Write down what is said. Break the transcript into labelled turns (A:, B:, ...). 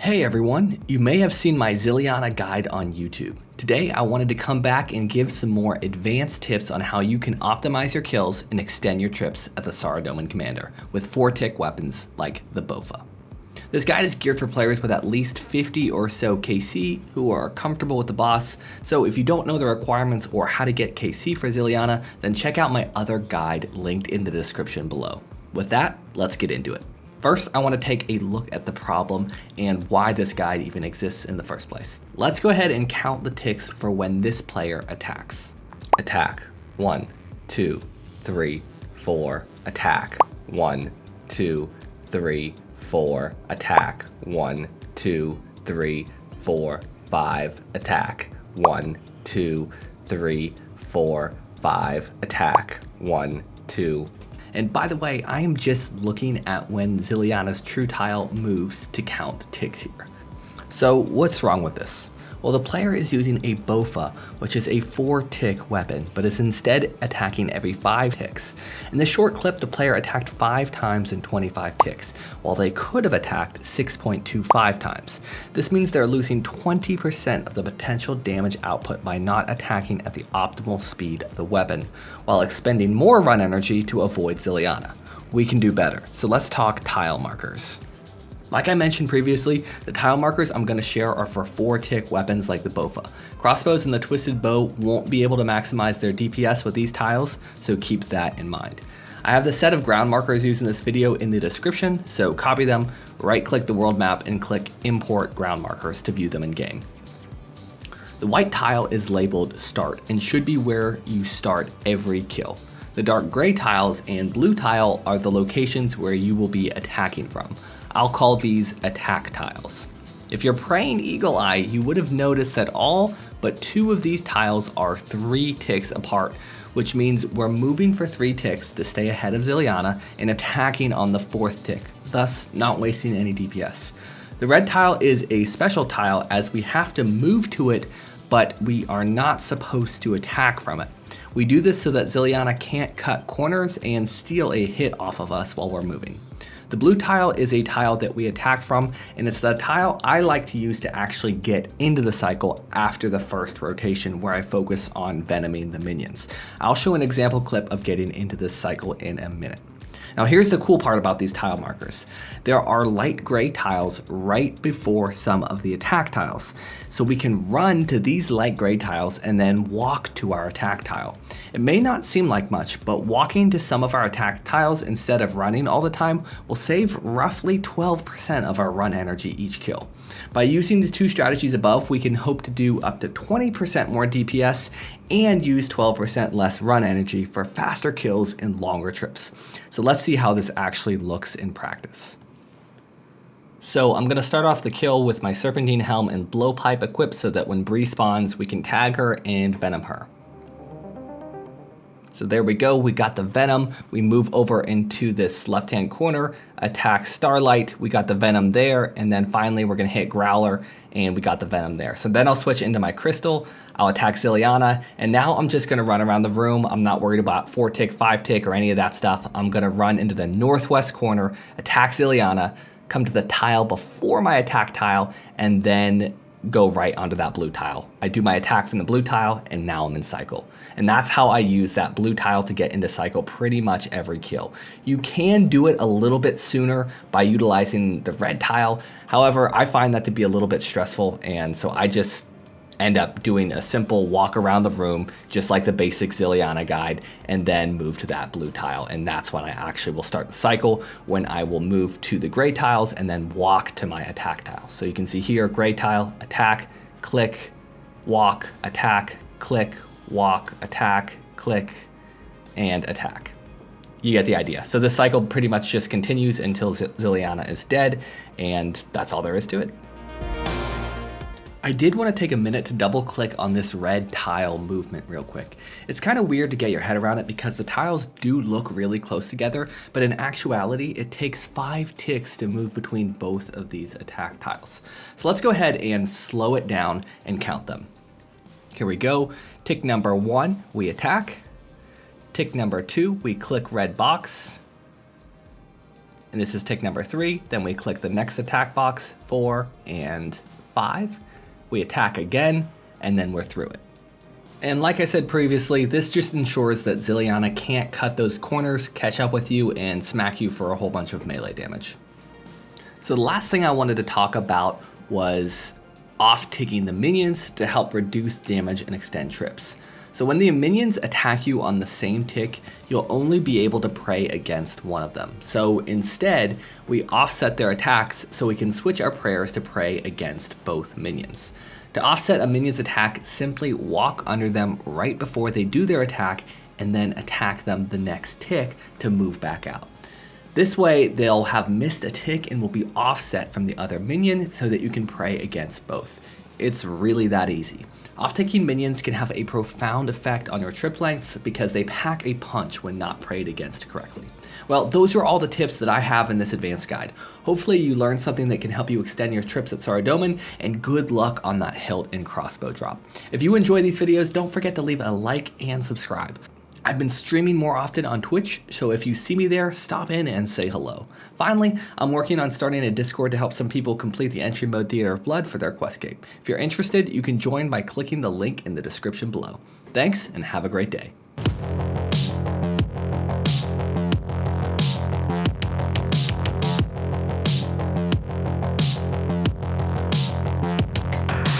A: Hey everyone, you may have seen my Zilyana guide on YouTube. Today I wanted to come back and give some more advanced tips on how you can optimize your kills and extend your trips at the Saradomin Commander with 4-tick weapons like the Bofa. This guide is geared for players with at least 50 or so KC who are comfortable with the boss, so if you don't know the requirements or how to get KC for Zilyana, then check out my other guide linked in the description below. With that, let's get into it. First, I want to take a look at the problem and why this guide even exists in the first place. Let's go ahead and count the ticks for when this player attacks. Attack, 1, 2, 3, 4, attack, 1, 2, 3, 4, attack, 1, 2, 3, 4, 5, attack, 1, 2, 3, 4, 5, attack, 1, 2. And by the way, I am just looking at when Zilyana's true tile moves to count ticks here. So what's wrong with this? Well, the player is using a Bofa, which is a 4-tick weapon, but is instead attacking every 5 ticks. In this short clip, the player attacked 5 times in 25 ticks, while they could have attacked 6.25 times. This means they're losing 20% of the potential damage output by not attacking at the optimal speed of the weapon, while expending more run energy to avoid Zilyana. We can do better, so let's talk tile markers. Like I mentioned previously, the tile markers I'm going to share are for 4-tick weapons like the Bofa. Crossbows and the Twisted Bow won't be able to maximize their DPS with these tiles, so keep that in mind. I have the set of ground markers used in this video in the description, so copy them, right-click the world map, and click Import Ground Markers to view them in game. The white tile is labeled Start and should be where you start every kill. The dark gray tiles and blue tile are the locations where you will be attacking from. I'll call these attack tiles. If you're praying eagle eye, you would have noticed that all but 2 of these tiles are 3 ticks apart, which means we're moving for 3 ticks to stay ahead of Zilyana and attacking on the 4th tick, thus not wasting any DPS. The red tile is a special tile as we have to move to it, but we are not supposed to attack from it. We do this so that Zilyana can't cut corners and steal a hit off of us while we're moving. The blue tile is a tile that we attack from, and it's the tile I like to use to actually get into the cycle after the first rotation where I focus on venoming the minions. I'll show an example clip of getting into this cycle in a minute. Now here's the cool part about these tile markers. There are light gray tiles right before some of the attack tiles. So we can run to these light gray tiles and then walk to our attack tile. It may not seem like much, but walking to some of our attack tiles instead of running all the time will save roughly 12% of our run energy each kill. By using these 2 strategies above, we can hope to do up to 20% more DPS and use 12% less run energy for faster kills and longer trips. So let's see how this actually looks in practice. So I'm going to start off the kill with my Serpentine Helm and Blowpipe equipped so that when Bree spawns, we can tag her and venom her. So there we go, we got the venom. We move over into this left-hand corner, attack Starlight, we got the venom there, and then finally we're gonna hit Growler, and we got the venom there. So then I'll switch into my Crystal, I'll attack Zilyana, and now I'm just gonna run around the room. I'm not worried about 4-tick, 5-tick, or any of that stuff. I'm gonna run into the northwest corner, attack Zilyana, come to the tile before my attack tile, and then go right onto that blue tile. I do my attack from the blue tile, and now I'm in cycle. And that's how I use that blue tile to get into cycle pretty much every kill. You can do it a little bit sooner by utilizing the red tile. However, I find that to be a little bit stressful, and so I just end up doing a simple walk around the room, just like the basic Zilyana guide, and then move to that blue tile. And that's when I actually will start the cycle, when I will move to the gray tiles and then walk to my attack tile. So you can see here, gray tile, attack, click, walk, attack, click, walk, attack, click, and attack. You get the idea. So this cycle pretty much just continues until Zilyana is dead, and that's all there is to it. I did want to take a minute to double click on this red tile movement real quick. It's kind of weird to get your head around it because the tiles do look really close together, but in actuality, it takes 5 ticks to move between both of these attack tiles. So let's go ahead and slow it down and count them. Here we go. Tick number 1, we attack. Tick number 2, we click red box. and this is tick number 3. Then we click the next attack box, 4 and 5. We attack again, and then we're through it. And like I said previously, this just ensures that Zilyana can't cut those corners, catch up with you, and smack you for a whole bunch of melee damage. So the last thing I wanted to talk about was off-ticking the minions to help reduce damage and extend trips. So when the minions attack you on the same tick, you'll only be able to pray against one of them. So instead, we offset their attacks so we can switch our prayers to pray against both minions. To offset a minion's attack, simply walk under them right before they do their attack and then attack them the next tick to move back out. This way, they'll have missed a tick and will be offset from the other minion so that you can pray against both. It's really that easy. Off-ticking minions can have a profound effect on your trip lengths because they pack a punch when not prayed against correctly. Well, those are all the tips that I have in this advanced guide. Hopefully you learned something that can help you extend your trips at Saradomin, and good luck on that hilt and crossbow drop. If you enjoy these videos, don't forget to leave a like and subscribe. I've been streaming more often on Twitch, so if you see me there, stop in and say hello. Finally, I'm working on starting a Discord to help some people complete the entry mode Theater of Blood for their Questcape. If you're interested, you can join by clicking the link in the description below. Thanks, and have a great day.